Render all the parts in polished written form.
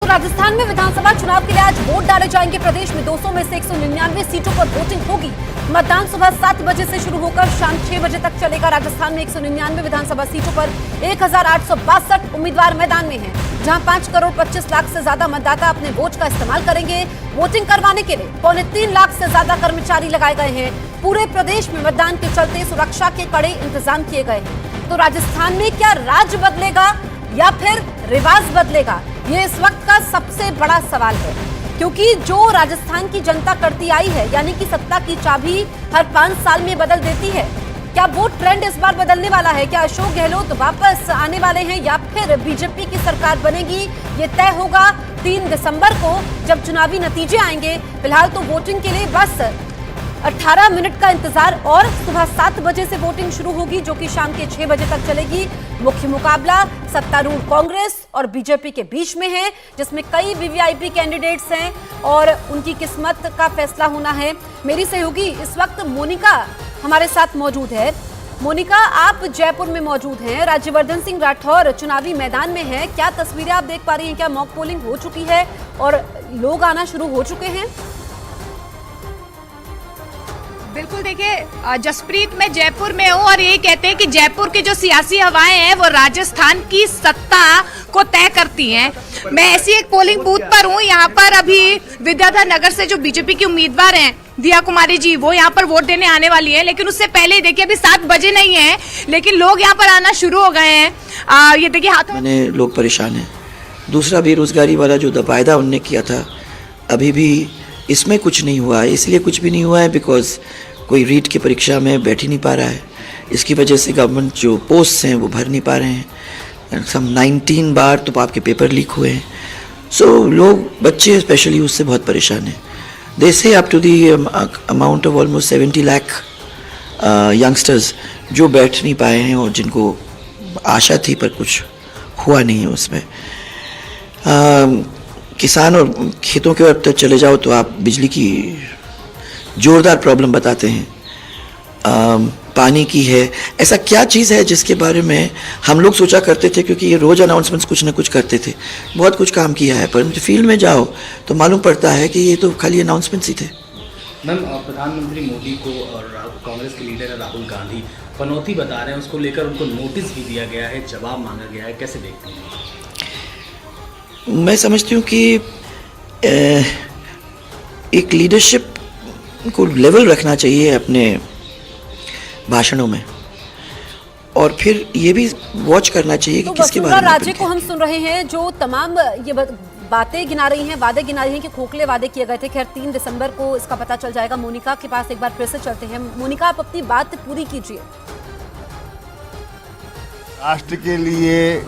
राजस्थान में विधानसभा चुनाव के लिए आज वोट डाले जाएंगे। प्रदेश में 200 में से 199 सीटों पर वोटिंग होगी। मतदान सुबह 7 बजे से शुरू होकर शाम 6 बजे तक चलेगा। राजस्थान में 199 विधानसभा सीटों पर 1862 उम्मीदवार मैदान में हैं, जहां 5 करोड़ 25 लाख से ज्यादा मतदाता अपने वोट का इस्तेमाल करेंगे। वोटिंग करवाने के लिए 3.25 लाख से ज्यादा कर्मचारी लगाए गए हैं। पूरे प्रदेश में मतदान के चलते सुरक्षा के कड़े इंतजाम किए गए हैं। तो राजस्थान में क्या राज बदलेगा या फिर रिवाज बदलेगा, ये इस वक्त का सबसे बड़ा सवाल है। क्योंकि जो राजस्थान की जनता करती आई है, यानी कि सत्ता की चाबी हर 5 साल में बदल देती है, क्या वोट ट्रेंड इस बार बदलने वाला है? क्या अशोक गहलोत वापस आने वाले हैं या फिर बीजेपी की सरकार बनेगी? ये तय होगा 3 दिसंबर को जब चुनावी नतीजे आएंगे। फिलहाल तो वोटिंग के लिए बस 18 मिनट का इंतजार और सुबह 7 बजे से वोटिंग शुरू होगी, जो कि शाम के 6 बजे तक चलेगी। मुख्य मुकाबला सत्तारूढ़ कांग्रेस और बीजेपी के बीच में है, जिसमें कई वीवीआईपी कैंडिडेट्स हैं और उनकी किस्मत का फैसला होना है। मेरी सहयोगी इस वक्त मोनिका हमारे साथ मौजूद है। मोनिका, आप जयपुर में मौजूद हैं। राज्यवर्धन सिंह राठौर चुनावी मैदान में है। क्या तस्वीरें आप देख पा रही हैं? क्या मॉक पोलिंग हो चुकी है और लोग आना शुरू हो चुके हैं? बिल्कुल, देखिए जसप्रीत, मैं जयपुर में हूँ और यही कहते हैं कि जयपुर की जो सियासी हवाएं हैं वो राजस्थान की सत्ता को तय करती हैं। मैं ऐसी एक पोलिंग बूथ पर हूँ। यहाँ पर अभी विद्याधर नगर से जो बीजेपी की उम्मीदवार हैं दिया कुमारी जी, वो यहाँ पर वोट देने आने वाली है। लेकिन उससे पहले देखिए अभी 7 बजे नहीं है, लेकिन लोग यहाँ पर आना शुरू हो गए हैं। ये देखिए हाथों में लोग परेशान हैं। दूसरा, बेरोजगारी वाला जो वायदा उनने किया था, अभी भी इसमें कुछ नहीं हुआ है। इसलिए कुछ भी नहीं हुआ है बिकॉज कोई रीट की परीक्षा में बैठ ही नहीं पा रहा है। इसकी वजह से गवर्नमेंट जो पोस्ट हैं वो भर नहीं पा रहे हैं। सम 19 बार तो आपके पेपर लीक हुए हैं। सो लोग, बच्चे स्पेशली, उससे बहुत परेशान हैं। They say up to the amount of almost 70 lakh youngsters जो बैठ नहीं पाए हैं और जिनको आशा थी पर कुछ हुआ नहीं है उसमें। किसान और खेतों के ओर चले जाओ तो आप बिजली की जोरदार प्रॉब्लम बताते हैं। पानी की है। ऐसा क्या चीज़ है जिसके बारे में हम लोग सोचा करते थे, क्योंकि ये रोज़ अनाउंसमेंट्स कुछ ना कुछ करते थे, बहुत कुछ काम किया है, पर फील्ड में जाओ तो मालूम पड़ता है कि ये तो खाली अनाउंसमेंट्स ही थे। मैम, प्रधानमंत्री मोदी को और कांग्रेस के लीडर राहुल गांधी पनौती बता रहे हैं, उसको लेकर उनको नोटिस भी दिया गया है, जवाब मांगा गया है, कैसे देखते हैं? मैं समझती हूँ कि एक लीडरशिप को लेवल रखना चाहिए अपने भाषणों में, और फिर ये भी वॉच करना चाहिए कि किसके बारे में। राज्य को हम सुन रहे हैं जो तमाम ये बातें गिना रही हैं, वादे गिना रही हैं कि खोखले वादे किए गए थे। खैर 3 दिसंबर को इसका पता चल जाएगा। मोनिका के पास एक बार फिर से चलते हैं। मोनिका, आप अपनी बात पूरी कीजिए। राष्ट्र के लिए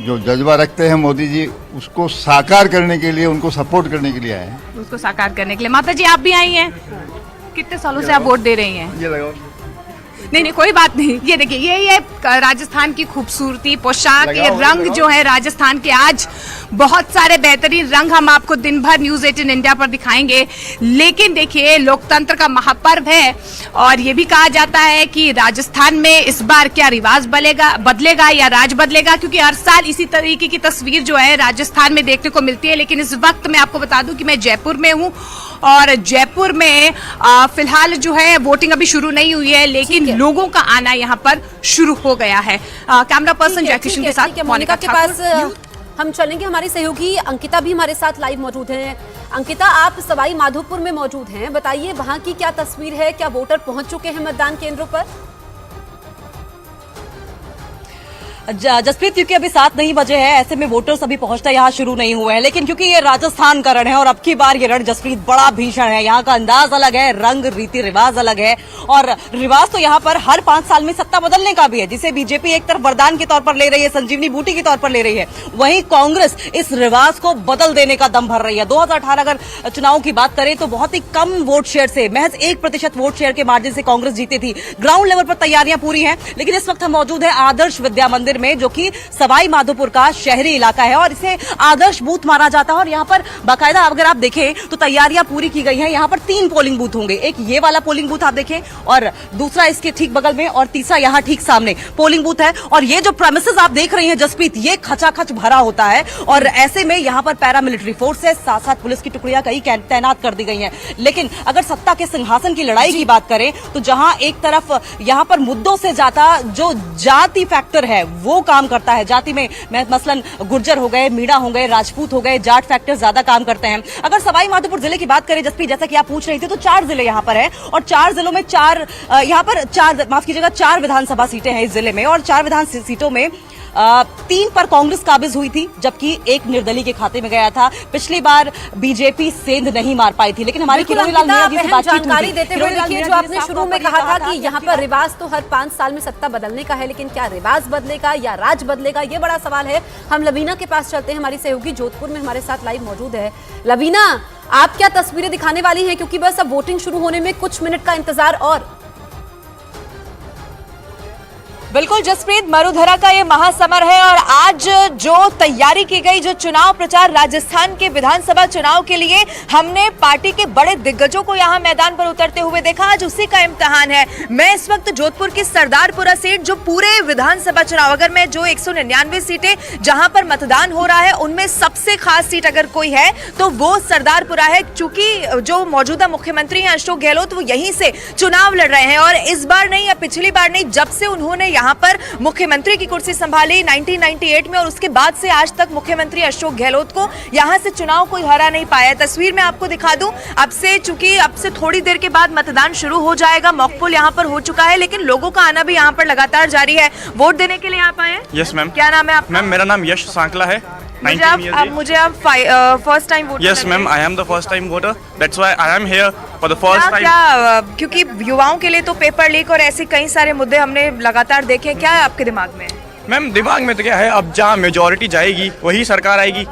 जो जज्बा रखते हैं मोदी जी, उसको साकार करने के लिए, उनको सपोर्ट करने के लिए आए हैं। उसको साकार करने के लिए। माता जी, आप भी आई हैं? कितने सालों से आप वोट दे रही हैं? ये लगाओ। नहीं, कोई बात नहीं। ये देखिए, ये राजस्थान की खूबसूरती, पोशाक, ये रंग जो है राजस्थान के, आज बहुत सारे बेहतरीन रंग हम आपको दिन भर न्यूज 18 इंडिया पर दिखाएंगे। लेकिन देखिए, लोकतंत्र का महापर्व है और ये भी कहा जाता है कि राजस्थान में इस बार क्या रिवाज बदलेगा या राज बदलेगा, क्योंकि हर साल इसी तरीके की तस्वीर जो है राजस्थान में देखने को मिलती है। लेकिन इस वक्त मैं आपको बता दूं कि मैं जयपुर में हूँ और जयपुर में फिलहाल जो है वोटिंग अभी शुरू नहीं हुई है, लेकिन लोगों का आना यहाँ पर शुरू हो गया है। कैमरा पर्सन जयकिशन के साथ मोनिका के पास हम चलेंगे। हमारी सहयोगी अंकिता भी हमारे साथ लाइव मौजूद हैं। अंकिता, आप सवाई माधोपुर में मौजूद हैं, बताइए वहां की क्या तस्वीर है? क्या वोटर पहुंच चुके हैं मतदान केंद्रों पर? जसप्रीत, क्योंकि अभी 7 नहीं बजे हैं, ऐसे में वोटर्स अभी पहुंचना यहाँ शुरू नहीं हुए हैं। लेकिन क्योंकि ये राजस्थान का रण है और अब की बार ये रण जसप्रीत बड़ा भीषण है। यहाँ का अंदाज अलग है, रंग रीति रिवाज अलग है और रिवाज तो यहाँ पर हर 5 साल में सत्ता बदलने का भी है, जिसे बीजेपी एक तरफ वरदान के तौर पर ले रही है, संजीवनी बूटी के तौर पर ले रही है, वहीं कांग्रेस इस रिवाज को बदल देने का दम भर रही है। 2018 अगर चुनाव की बात करें तो बहुत ही कम वोट शेयर से, महज 1% वोट शेयर के मार्जिन से कांग्रेस जीती थी। ग्राउंड लेवल पर तैयारियां पूरी हैं। लेकिन इस वक्त हम मौजूद है आदर्श विद्या मंदिर में, जो कि सवाई माधोपुर का शहरी इलाका है और इसे आदर्श बूथ माना जाता है। और यहाँ पर बाकायदा अगर आप देखें तो तैयारियां पूरी की गई हैं। यहाँ पर 3 पोलिंग बूथ होंगे, एक ये वाला पोलिंग बूथ आप देखें और दूसरा इसके ठीक बगल में और तीसरा यहाँ ठीक सामने पोलिंग बूथ है। और ये जो प्रेमिसेस आप देख रही हैं जसप्रीत, ये खचाखच भरा होता है और ऐसे में यहाँ पर पैरामिलिट्री फोर्स है, साथ साथ पुलिस की टुकड़ियां कई तैनात कर दी गई हैं। लेकिन अगर सत्ता के सिंहासन की लड़ाई की बात करें तो जहां एक तरफ यहाँ पर मुद्दों से ज्यादा जो जाति फैक्टर है वो काम करता है, जाति में मसलन गुर्जर हो गए, मीणा हो गए, राजपूत हो गए, जाट फैक्टर ज्यादा काम करते हैं। अगर सवाई माधोपुर जिले की बात करें जसप्रीत, जैसा कि आप पूछ रही थी, तो 4 जिले यहाँ पर है और 4 जिलों में 4 विधानसभा सीटें हैं इस जिले में और 4 विधानसभा सीटों में 3 पर कांग्रेस काबिज हुई थी जबकि 1 निर्दलीय के खाते में गया था। पिछली बार बीजेपी सेंध नहीं मार पाई थी, लेकिन हमारी किरोड़ी लाल मीणा जी से बातचीत जानकारी देते हुए देखिए, जो आपने शुरू में कहा था कि यहाँ पर रिवाज तो हर 5 साल में सत्ता बदलने का है, लेकिन क्या रिवाज बदलेगा या राज बदलेगा, ये बड़ा सवाल है। हम लवीना के पास चलते हैं, हमारी सहयोगी जोधपुर में हमारे साथ लाइव मौजूद है। लवीना, आप क्या तस्वीरें दिखाने वाली हैं, क्योंकि बस अब वोटिंग शुरू होने में कुछ मिनट का इंतजार और। बिल्कुल जसप्रीत, मरुधरा का ये महासमर है और आज जो तैयारी की गई, जो चुनाव प्रचार राजस्थान के विधानसभा चुनाव के लिए, हमने पार्टी के बड़े दिग्गजों को यहाँ मैदान पर उतरते हुए देखा। आज उसी का इम्तिहान है। मैं इस वक्त जोधपुर की सरदारपुरा सीट, जो पूरे विधानसभा चुनाव, अगर मैं जो 199 सीटें जहां पर मतदान हो रहा है उनमें सबसे खास सीट अगर कोई है तो वो सरदारपुरा है, क्योंकि जो मौजूदा मुख्यमंत्री हैं अशोक गहलोत, वो यहीं से चुनाव लड़ रहे हैं और इस बार नहीं या पिछली बार नहीं, जब से उन्होंने यहाँ पर मुख्यमंत्री की कुर्सी संभाली 1998 में और उसके बाद से आज तक मुख्यमंत्री अशोक गहलोत को यहाँ से चुनाव कोई हरा नहीं पाया। तस्वीर में आपको दिखा दूं, अब से थोड़ी देर के बाद मतदान शुरू हो जाएगा। मॉकपोल यहाँ पर हो चुका है, लेकिन लोगों का आना भी यहाँ पर लगातार जारी है। वोट देने के लिए आप आए हैं? Yes ma'am. क्या नाम है आपका? मैम मेरा नाम यश सांकला है। मुझे आप first time voter? Yes ma'am, I am the first time voter, that's why I am here for the first time. क्या क्योंकि युवाओं के लिए तो पेपर लीक और ऐसे कई सारे मुद्दे हमने लगातार देखे, क्या है आपके दिमाग में? मैम दिमाग में तो क्या है, अब जहाँ मेजोरिटी जाएगी वही सरकार आएगी।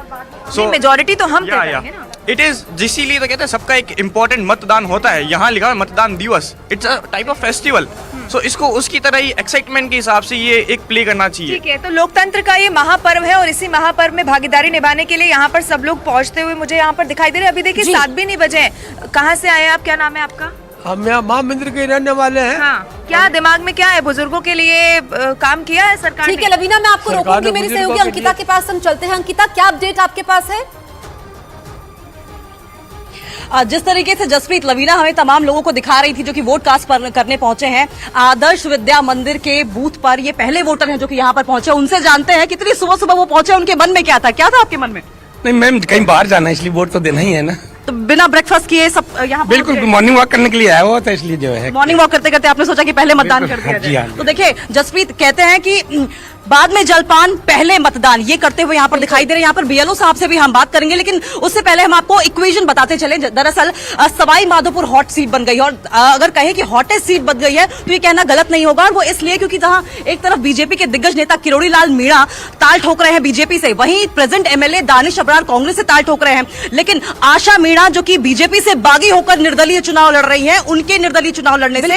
मेजोरिटी तो हम तय करेंगे ना। इट इज, इसीलिए तो कहते हैं सबका एक इम्पोर्टेंट मतदान होता है। यहाँ लिखा है मतदान दिवस, it's a type of festival. So इसको उसकी तरह ही एक्साइटमेंट के हिसाब से ये एक प्ले करना चाहिए। ठीक है, तो लोकतंत्र का ये महापर्व है और इसी महापर्व में भागीदारी निभाने के लिए यहाँ पर सब लोग पहुँचते हुए मुझे यहाँ पर दिखाई दे रहे हैं। अभी देखिए 7 भी नहीं बजे हैं। कहाँ से आए आप? क्या नाम है आपका? हम यहाँ महामंदिर के रहने वाले हैं। हाँ, क्या दिमाग में क्या है? बुजुर्गों के लिए काम किया है सरकार ने? ठीक है लवीना, मैं आपको रोकूंगी, मेरी सहयोगी अंकिता के पास हम चलते हैं। अंकिता, क्या अपडेट आपके पास है? जिस तरीके से जसप्रीत लवीना हमें तमाम लोगों को दिखा रही थी जो कि वोट कास्ट करने पहुंचे हैं आदर्श विद्या मंदिर के बूथ पर, ये पहले वोटर हैं जो कि यहाँ पर पहुंचे। उनसे जानते हैं कितनी सुबह सुबह वो पहुंचे, उनके मन में क्या था? क्या था आपके मन में? नहीं मैम, कहीं बाहर जाना है इसलिए वोट तो देना ही है ना। तो बिना ब्रेकफास्ट किए सब यहाँ बिल्कुल मॉर्निंग वॉक करने के लिए आया हुआ था, इसलिए जो है मॉर्निंग वॉक करते करते आपने सोचा कि पहले मतदान कर दिया जाए। तो देखिए जसप्रीत कहते हैं कि बाद में जलपान पहले मतदान, ये करते हुए यहाँ पर दिखाई दे रहे हैं। यहाँ पर बीएलओ साहब से भी हम बात करेंगे, लेकिन उससे पहले हम आपको इक्वेशन बताते चले। दरअसल सवाई माधोपुर हॉट सीट बन गई और अगर कहें कि हॉटेस्ट सीट बन गई है तो ये कहना गलत नहीं होगा। और वो इसलिए क्योंकि जहां एक तरफ बीजेपी के दिग्गज नेता किरोड़ी लाल मीणा ताल ठोक रहे हैं बीजेपी से, वहीं प्रेजेंट एमएलए दानिश अबरार कांग्रेस से ताल ठोक रहे हैं। लेकिन आशा मीणा जो कि बीजेपी से बागी होकर निर्दलीय चुनाव लड़ रही है, उनके निर्दलीय चुनाव लड़ने से